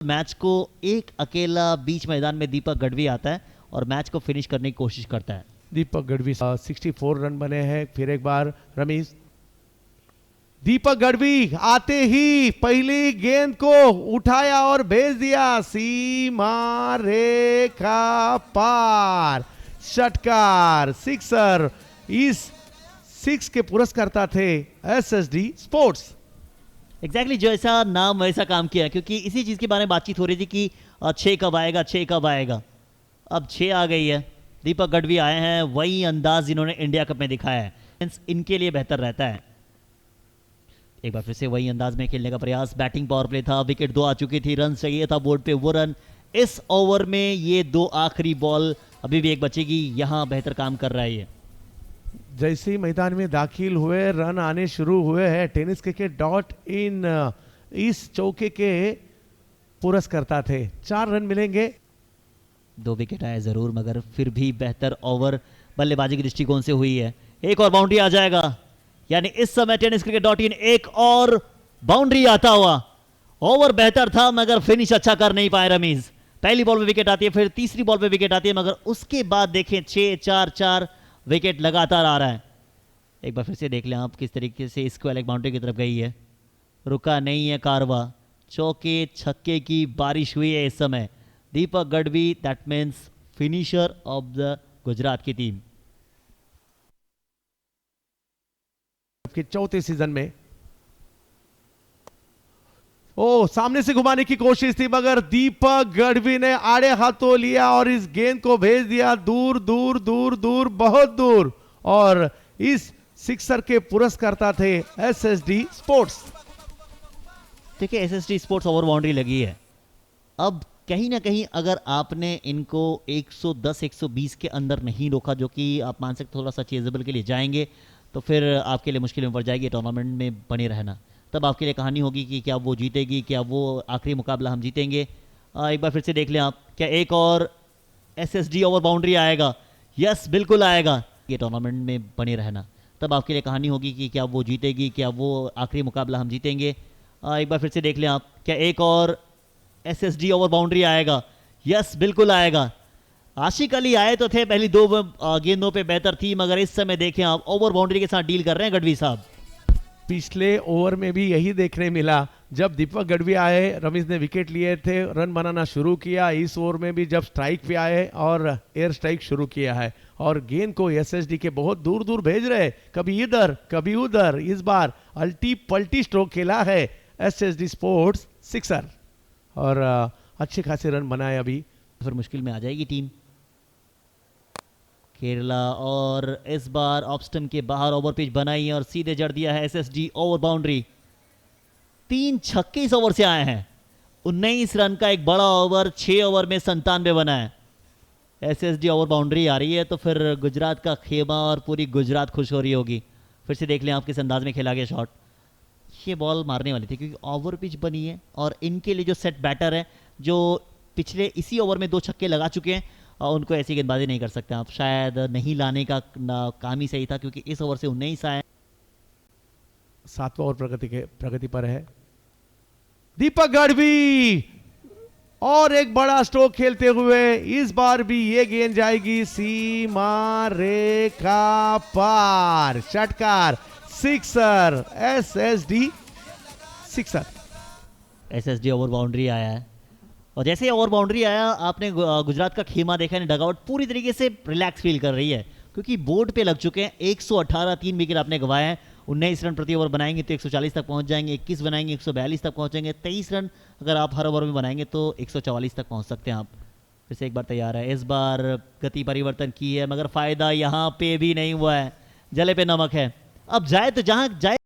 Match को एक अकेला बीच मैदान में दीपक गढ़वी आता है और मैच को फिनिश करने की कोशिश करता है। दीपक गढ़वी 64 रन बने हैं। फिर एक बार रमीज, दीपक गढ़वी आते ही पहली गेंद को उठाया और भेज दिया सीमा रेखा पार, षटकार, सिक्सर। इस सिक्स के पुरस्कर्ता थे एसएसडी स्पोर्ट्स। एग्जैक्टली जैसा नाम वैसा काम किया, क्योंकि इसी चीज के बारे में बातचीत हो रही थी कि 6 कब आएगा, 6 कब आएगा। अब 6 आ गई है। दीपक गढ़वी आए हैं, वही अंदाज जिन्होंने इंडिया कप में दिखाया है, इनके लिए बेहतर रहता है। एक बार फिर से वही अंदाज में खेलने का प्रयास। बैटिंग पावर प्ले था, विकेट 2 आ चुकी थी, रन चाहिए था बोर्ड पे, वो रन इस ओवर में, ये 2 आखिरी बॉल, अभी भी एक बचेगी। यहां बेहतर काम कर रहा है ये। जैसे ही मैदान में दाखिल हुए, रन आने शुरू हुए हैं। टेनिस क्रिकेट डॉट इन इस चौके के पुरस्कर्ता थे। 4 रन मिलेंगे। 2 विकेट आए जरूर, मगर फिर भी बेहतर ओवर बल्लेबाजी की दृष्टिकोण से हुई है। एक और बाउंड्री आ जाएगा, यानी इस समय टेनिस क्रिकेट डॉट इन एक और बाउंड्री आता हुआ। ओवर बेहतर था मगर फिनिश अच्छा कर नहीं पाए रमीज। पहली बॉल पे विकेट आती है, फिर तीसरी बॉल पे विकेट आती है, मगर उसके बाद देखें 6-4-4 विकेट लगातार आ रहा है। एक बार फिर से देख लें आप किस तरीके से इसको एक बाउंड्री की तरफ गई है, रुका नहीं है कारवा। चौके छक्के की बारिश हुई है इस समय। Deepak Gadhvi, that means finisher of the Gujarat की टीम के चौथे सीजन में। सामने से घुमाने की कोशिश थी, मगर दीपक गढ़वी ने आड़े हाथों लिया और इस गेंद को भेज दिया दूर दूर दूर दूर, बहुत दूर। और इस सिक्सर के पुरस्कर्ता थे एसएसडी स्पोर्ट्स। देखिए, एसएसडी स्पोर्ट्स ओवर बाउंड्री लगी है। अब कहीं ना कहीं अगर आपने इनको 110-120 के अंदर नहीं रोका, जो कि आप मान सकते थोड़ा सा चेजेबल के लिए जाएंगे, तो फिर आपके लिए मुश्किल में पड़ जाएगी टूर्नामेंट में बने रहना। तब आपके लिए कहानी होगी कि क्या वो जीतेगी, क्या वो आखिरी मुकाबला हम जीतेंगे। एक बार फिर से देख लें आप, क्या एक और एसएसडी ओवर बाउंड्री आएगा? यस, बिल्कुल आएगा। ये टूर्नामेंट में बने रहना, तब आपके लिए कहानी होगी कि क्या वो जीतेगी, क्या वो आखिरी मुकाबला हम जीतेंगे। एक बार फिर से देख लें आप, क्या एक और एसएसडी ओवर बाउंड्री आएगा? यस, बिल्कुल आएगा। आशिक अली आए तो थे, पहली 2 गेंदों पे बेहतर थी, मगर इस समय देखें आप ओवर बाउंड्री के साथ डील कर रहे हैं गढ़वी साहब। पिछले ओवर में भी यही देखने मिला। जब दीपक गढ़वी आए, रमीज ने विकेट लिए थे, रन बनाना शुरू किया। इस ओवर में भी जब स्ट्राइक पे आए और एयर स्ट्राइक शुरू किया है और गेंद को एसएसडी के बहुत दूर दूर भेज रहे, कभी इधर कभी उधर। इस बार अल्टी पल्टी स्ट्रोक खेला है एसएसडी स्पोर्ट्स, सिक्सर, और अच्छे खासे रन बनाए। अभी फिर मुश्किल में आ जाएगी टीम केरला, और इस बार ऑफ स्टंप के बाहर ओवर पिच बनाई और सीधे जड़ दिया है एसएसडी ओवर बाउंड्री। 3 छक्के इस ओवर से आए हैं। 19 रन का एक बड़ा ओवर 6 ओवर में 97 बना है। एसएसडी ओवर बाउंड्री आ रही है तो फिर गुजरात का खेमा और पूरी गुजरात खुश हो रही होगी। फिर से देख लें आप किस अंदाज में खेला गया शॉट। ये बॉल मारने वाली थी क्योंकि ओवर पिच बनी है, और इनके लिए जो सेट बैटर है, जो पिछले इसी ओवर में 2 छक्के लगा चुके हैं, उनको ऐसी गेंदबाजी नहीं कर सकते आप। शायद नहीं लाने का काम ही सही था, क्योंकि इस ओवर से 19 आए। 7वां ओवर प्रगति पर है दीपक गढ़वी, और एक बड़ा स्ट्रोक खेलते हुए इस बार भी ये गेंद जाएगी सीमा रेखा पार, षटकार, sixer, SSD sixer. SSD over boundary आया है, और जैसे ही ओवर बाउंड्री आया, आपने गुजरात का खेमा देखा है, डगआउट पूरी तरीके से रिलैक्स फील कर रही है, क्योंकि बोर्ड पे लग चुके हैं। 118, 3 विकेट आपने गंवाए हैं। 19 रन प्रति ओवर बनाएंगे तो 140 तक पहुंच जाएंगे, 21 बनाएंगे 142 तक पहुंचेंगे, 23 रन अगर आप हर ओवर में बनाएंगे तो 144 तक पहुंच सकते हैं आप। फिर से एक बार तैयार है, इस बार गति परिवर्तन की है, मगर फायदा यहाँ पे भी नहीं हुआ है। जले पे नमक है। अब जाए तो जहां जाए।